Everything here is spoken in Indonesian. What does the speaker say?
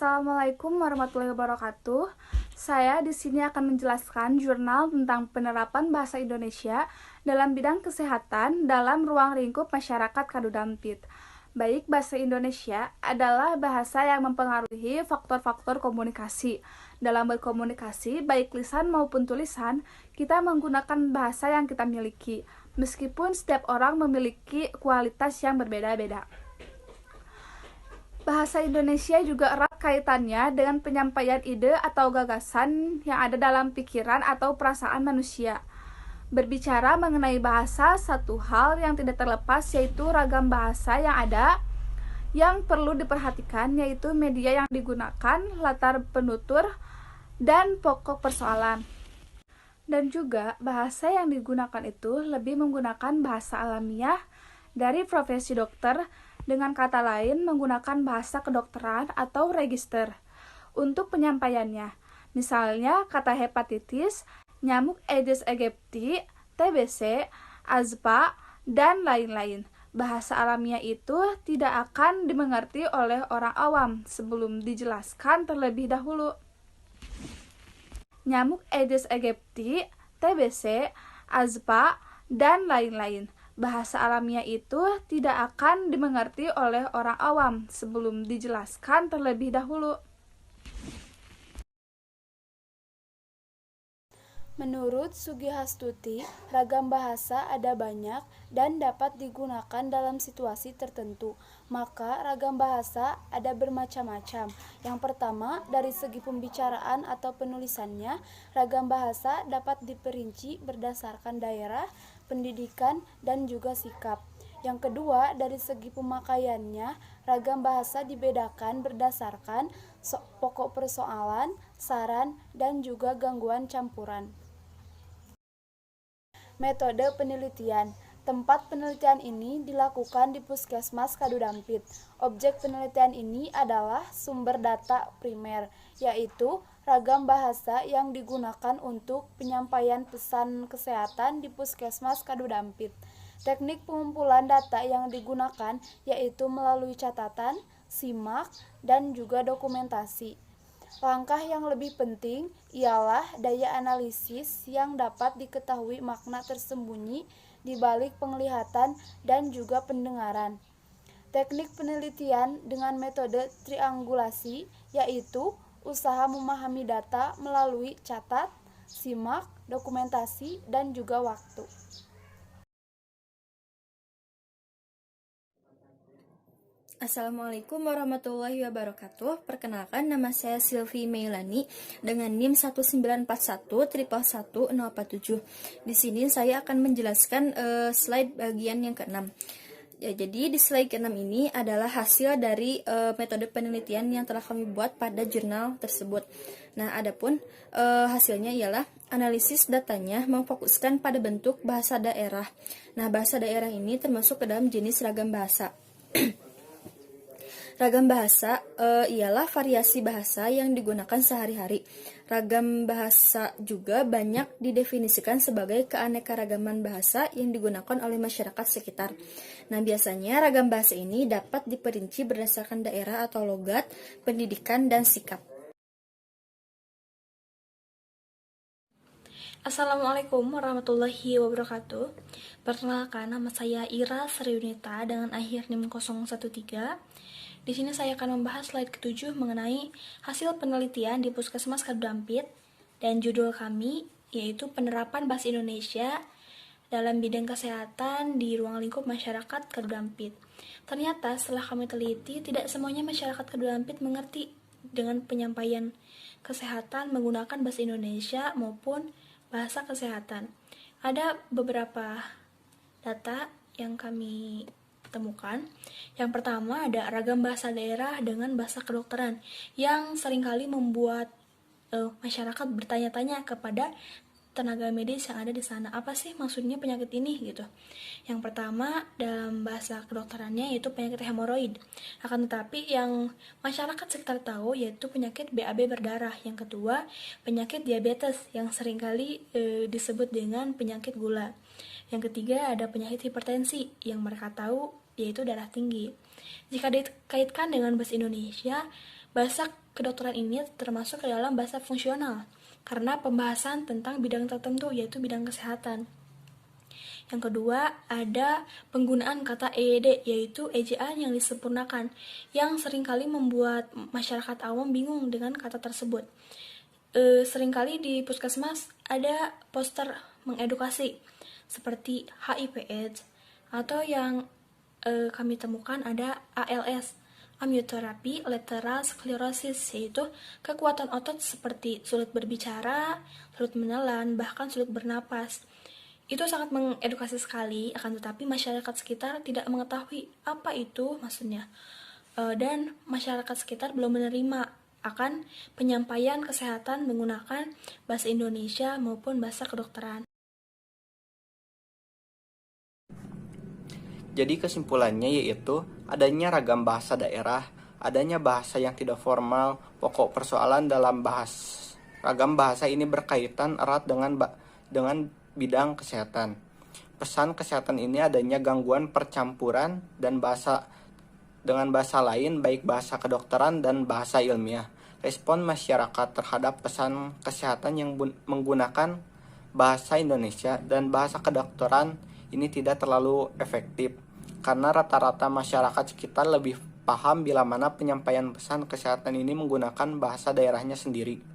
Assalamualaikum warahmatullahi wabarakatuh. Saya di sini akan menjelaskan jurnal tentang penerapan bahasa Indonesia dalam bidang kesehatan dalam ruang lingkup masyarakat Kadudampit. Baik, bahasa Indonesia adalah bahasa yang mempengaruhi faktor-faktor komunikasi. Dalam berkomunikasi, baik lisan maupun tulisan, kita menggunakan bahasa yang kita miliki, meskipun setiap orang memiliki kualitas yang berbeda-beda. Bahasa Indonesia juga erat kaitannya dengan penyampaian ide atau gagasan yang ada dalam pikiran atau perasaan manusia. Berbicara mengenai bahasa, satu hal yang tidak terlepas yaitu ragam bahasa yang ada. Yang perlu diperhatikan yaitu media yang digunakan, latar penutur, dan pokok persoalan. Dan juga bahasa yang digunakan itu lebih menggunakan bahasa alamiah dari profesi dokter, dengan kata lain menggunakan bahasa kedokteran atau register untuk penyampaiannya. Misalnya kata hepatitis, nyamuk Aedes aegypti, TBC, azpa, dan lain-lain. Bahasa alamiah itu tidak akan dimengerti oleh orang awam sebelum dijelaskan terlebih dahulu. Nyamuk Aedes aegypti, TBC, azpa, dan lain-lain. Bahasa alamiah itu tidak akan dimengerti oleh orang awam sebelum dijelaskan terlebih dahulu. Menurut Sugihastuti, ragam bahasa ada banyak dan dapat digunakan dalam situasi tertentu. Maka ragam bahasa ada bermacam-macam. Yang pertama, dari segi pembicaraan atau penulisannya, ragam bahasa dapat diperinci berdasarkan daerah, pendidikan, dan juga sikap. Yang kedua, dari segi pemakaiannya, ragam bahasa dibedakan berdasarkan pokok persoalan, saran, dan juga gangguan campuran. Metode penelitian. Tempat penelitian ini dilakukan di Puskesmas Kadudampit. Objek penelitian ini adalah sumber data primer, yaitu ragam bahasa yang digunakan untuk penyampaian pesan kesehatan di Puskesmas Kadudampit. Teknik pengumpulan data yang digunakan yaitu melalui catatan, simak, dan juga dokumentasi. Langkah yang lebih penting ialah daya analisis yang dapat diketahui makna tersembunyi di balik penglihatan dan juga pendengaran. Teknik penelitian dengan metode triangulasi yaitu usaha memahami data melalui catat, simak, dokumentasi, dan juga waktu. Assalamualaikum warahmatullahi wabarakatuh. Perkenalkan, nama saya Silvi Meilani dengan NIM 191111047. Di sini saya akan menjelaskan slide bagian yang ke-6. Ya, jadi di slide ke-6 ini adalah hasil dari metode penelitian yang telah kami buat pada jurnal tersebut. Nah, adapun hasilnya ialah analisis datanya memfokuskan pada bentuk bahasa daerah. Nah, bahasa daerah ini termasuk ke dalam jenis ragam bahasa. Ragam bahasa ialah variasi bahasa yang digunakan sehari-hari. Ragam bahasa juga banyak didefinisikan sebagai keanekaragaman bahasa yang digunakan oleh masyarakat sekitar. Nah, biasanya ragam bahasa ini dapat diperinci berdasarkan daerah atau logat, pendidikan, dan sikap. Assalamualaikum warahmatullahi wabarakatuh. Perkenalkan, nama saya Ira Sriunita dengan akhir NIM 013. Di sini saya akan membahas slide ke-7 mengenai hasil penelitian di Puskesmas Kadudampit, dan judul kami yaitu penerapan bahasa Indonesia dalam bidang kesehatan di ruang lingkup masyarakat Kadudampit. Ternyata setelah kami teliti, tidak semuanya masyarakat Kadudampit mengerti dengan penyampaian kesehatan menggunakan bahasa Indonesia maupun bahasa kesehatan. Ada beberapa data yang kami temukan. Yang pertama, ada ragam bahasa daerah dengan bahasa kedokteran yang seringkali membuat masyarakat bertanya-tanya kepada tenaga medis yang ada di sana, apa sih maksudnya penyakit ini gitu. Yang pertama, dalam bahasa kedokterannya yaitu penyakit hemoroid. Akan tetapi yang masyarakat sekitar tahu yaitu penyakit BAB berdarah. Yang kedua, penyakit diabetes yang seringkali disebut dengan penyakit gula. Yang ketiga, ada penyakit hipertensi yang mereka tahu yaitu darah tinggi. Jika dikaitkan dengan bahasa Indonesia, bahasa kedokteran ini termasuk ke dalam bahasa fungsional, karena pembahasan tentang bidang tertentu, yaitu bidang kesehatan. Yang kedua, ada penggunaan kata EYD, yaitu ejaan yang disempurnakan, yang seringkali membuat masyarakat awam bingung dengan kata tersebut. Seringkali di puskesmas ada poster mengedukasi, seperti HIV/AIDS, atau yang kami temukan ada ALS, amyoterapi lateral sklerosis, yaitu kekuatan otot seperti sulit berbicara, sulit menelan, bahkan sulit bernapas. Itu sangat mengedukasi sekali, akan tetapi masyarakat sekitar tidak mengetahui apa itu maksudnya. Dan masyarakat sekitar belum menerima akan penyampaian kesehatan menggunakan bahasa Indonesia maupun bahasa kedokteran. Jadi kesimpulannya yaitu adanya ragam bahasa daerah, adanya bahasa yang tidak formal. Pokok persoalan dalam ragam bahasa ini berkaitan erat dengan bidang kesehatan. Pesan kesehatan ini adanya gangguan percampuran dan bahasa dengan bahasa lain, baik bahasa kedokteran dan bahasa ilmiah. Respon masyarakat terhadap pesan kesehatan yang menggunakan bahasa Indonesia dan bahasa kedokteran ini tidak terlalu efektif, karena rata-rata masyarakat sekitar lebih paham bila mana penyampaian pesan kesehatan ini menggunakan bahasa daerahnya sendiri.